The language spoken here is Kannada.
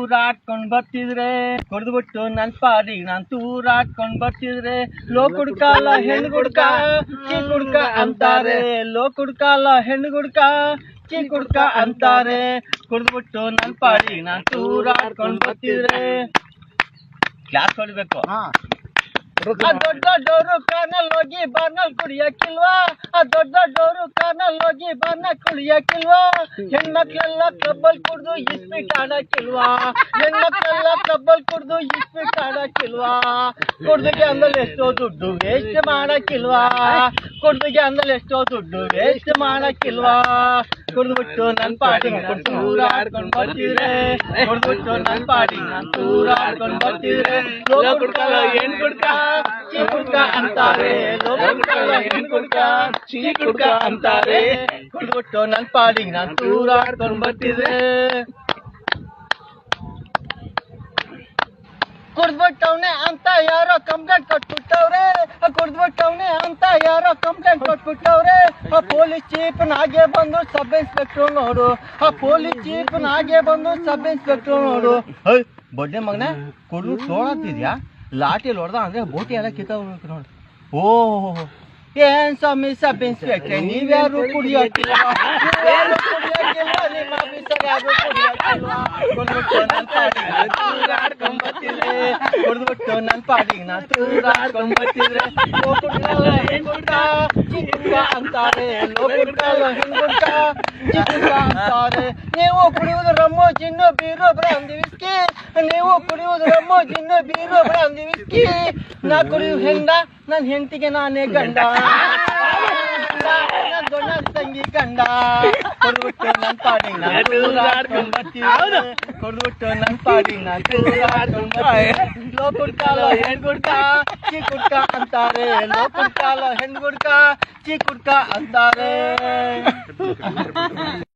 ತೂರಾಡ್ಕೊಂಡ್ ಬರ್ತಿದ್ರೆ ಹೊಡೆದ್ಬಿಟ್ಟು ನನ್ ಪಾಡಿಗೆ ನಾನ್ ತೂರಾಡ್ಕೊಂಡ್ ಬರ್ತಿದ್ರೆ ಲೋ ಕುಡ್ಕಲ್ಲ ಹೆಣ್ಣು ಗುಡ್ಕ ಚೀ ಕುಡ್ಕ ಅಂತಾರೆ, ಲೋ ಕುಡ್ಕಲ್ಲ ಹೆಣ್ಣು ಗುಡ್ಕ ಚೀ ಕುಡ್ಕ ಅಂತಾರೆ. ಕುಡ್ದ್ಬಿಟ್ಟು ನನ್ ಪಾಡಿಗೆ ನಾನ್ ತೂರಾಡ್ಕೊಂಡ್ ಬರ್ತಿದ್ರೆ ಕ್ಲಾಸ್ ಹೊಡಿಬೇಕು. ದೊಡ್ಡ ದೊಡ್ಡವರು ಕಾರ್ನಲ್ಲಿ ಹೋಗಿ ಬಾರ್ನಲ್ಲಿ ಕುಡಿಯಕ್ಕಿಲ್ವಾ? ದೊಡ್ಡ ದೊಡ್ಡವರು ಕಾರ್ನಲ್ಲಿ ಹೋಗಿ ಬಾರ್ನಲ್ಲಿ ಕುಡಿಯಕ್ಕಿಲ್ವಾ? ಹೆಣ್ಮಕ್ಳೆಲ್ಲ ಕ್ಲಬ್ಬಲ್ ಕುಡ್ದು ಇಸ್ಪಿಟ್ ಆಡಕ್ಕಿಲ್ವಾ? ಹೆಣ್ಮಕ್ಳೆಲ್ಲ ಕ್ಲಬ್ಬಲ್ ಕುಡ್ದು ಇಸ್ಪಿಟ್ ಆಡಕ್ಕಿಲ್ವಾ? ಕುಡ್ದಿಗೆ ಅಂದಲ್ಲಿ ಎಷ್ಟೋ ದುಡ್ಡು ವೇಸ್ಟ್ ಮಾಡಕ್ಕಿಲ್ವಾ? ಕುಡ್ದಿಗೆ ಅಂದಲ್ಲಿ ಎಷ್ಟೋ ದುಡ್ಡು ವೇಸ್ಟ್ ಮಾಡಕ್ಕಿಲ್ವಾ? ಕುಡ್ದ್ಬಿಟ್ಟು ನನ್ ಪಾಡಿಗೆ ನಾನ್ ತೂರಾಡ್ಕೊಂಡ್ ಬರ್ತಿದ್ರೆ, ಕುಡ್ದ್ಬಿಟ್ಟು ನನ್ ಪಾಡಿಗೆ ನಾನ್ ತೂರಾಡ್ಕೊಂಡ್ ಬರ್ತಿದ್ರೆ ಲೋ ಕುಡ್ಕಲ್ಲ ಹೆಣ್ ಕುಡ್ಕ ಚೀ ಕುಡ್ಕ ಅಂತಾರೆ, ಲೋ ಕುಡ್ಕಲ್ಲ ಹೆಣ್ ಕುಡ್ಕ ಚೀ ಕುಡ್ಕ ಅಂತಾರೆ. ಕುಡ್ದ್ಬಿಟ್ಟು ನನ್ ಪಾಡಿಗೆ ನಾನ್ ತೂರಾಡ್ಕೊಂಡ್ ಬರ್ತಿದ್ರೆ ಕುಡ್ದ್ಬಿಟ್ಟವ್ನೆ ಅಂತ ಯಾರೋ ಕಂಪ್ಲೇಂಟ್ ಕೊಟ್ಬಿಟ್ಟವ್ರೆ, ಕುಡ್ದ್ಬಿಟ್ಟವ್ನೆ ಅಂತ ಯಾರೋ ಕಂಪ್ಲೇಂಟ್ ಕೊಟ್ಬಿಟ್ಟವ್ರೆ. ಆ ಪೊಲೀಸ್ ಚೀಫ್ನಾಗೆ ಬಂದು ಸಬ್ ಇನ್ಸ್ಪೆಕ್ಟರ್ ನೋಡು, ಆ ಪೊಲೀಸ್ ಚೀಫ್ನಾಗೆ ಬಂದು ಸಬ್ ಇನ್ಸ್ಪೆಕ್ಟರ್ ನೋಡು. ಬಡ್ಡೆ ಮಗನ ಕುಡ್ದು ತೋಳತ್ತಿದ್ಯಾ? ಲಾಟಿಯಲ್ಲಿ ಹೊಡೆದ ಅಂದ್ರೆ ಬೋಟಿ ಎಲ್ಲ ಕಿತ್ತೋಗ್ಬೇಕು ನೋಡು. ಓಹ್ ಏನ್ ಸ್ವಾಮಿ ಸಬ್ ಇನ್ಸ್ಪೆಕ್ಟ್ರೆ, ನೀವ್ಯಾರು ಕುಡಿಯೋಕಿಲ್ಲ? ನಿಮ್ಮ ಆಫೀಸರ್ ಯಾರು ಕುಡಿಯೋಕಿಲ್ವಾ? ಕುಡ್ದ್ಬಿಟ್ಟು ನನ್ ಪಾಡಿಗೆ ನಾನ್ ತೂರಾಡ್ಕೊಂಡ್ ಬರ್ತಿದ್ರೆ, ಕುಡ್ದ್ಬಿಟ್ಟು ನನ್ ಪಾಡಿಗೆ ನಾನ್ ತೂರಾಡ್ಕೊಂಡ್ ಬರ್ತಿದ್ರೆ ಲೋ ಕುಡ್ಕಲ್ಲ ಹೆಣ್ ಗುಡ್ಕ ಚೀ ಕುಡ್ಕ ಅಂತಾರೆ, ಲೋ ಕುಡ್ಕಲ್ಲ ಹೆಣ್ ಗುಡ್ಕ ಚೀ ಕುಡ್ಕ ಅಂತಾರೆ. ನೀವು ಕುಡಿಯುವುದು ರಮ್ಮು ಜಿನ್ನು ಬೀರು ಬ್ರಾಂದಿ ವಿಸ್ಕಿ, ನೀವು ಕುಡಿಯುವುದು ರಮ್ಮು ಜಿನ್ನು ಬೀರು ಬ್ರಾಂದಿ ವಿಸ್ಕಿ. ನಾ ಕುಡಿಯು ಹೆಂಡ, ನನ್ ಹೆಂಡತಿಗೆ ನಾನೇ ಗಂಡ, ದೊಡ್ಡ ತಂಗಿ ಗಂಡ. ಕೊಡ್ಬಿಟ್ಟು ನನ್ ಪಾಡಿಗೆ ನಾನ್ ತೂರಾಡ್ಕೊಂಡ್ ಬರ್ತಿದ್ರೆ, ಕೊಡ್ಬಿಟ್ಟು ನನ್ ಪಾಡಿಗೆ ನಾನ್ ತೂರಾಡ್ಕೊಂಡ್ ಬರ್ತಿದ್ರೆ ಲೋ ಕುಡ್ಕಲ್ಲ ಹೆಣ್ ಗುಡ್ಕ ಚೀ ಕುಡ್ಕ ಅಂತಾರೆ, ಲೋ ಕುಡ್ಕಲ್ಲ ಹೆಣ್ ಗುಡ್ಕ ಚೀ ಕುಡ್ಕ ಅಂತಾರೆ.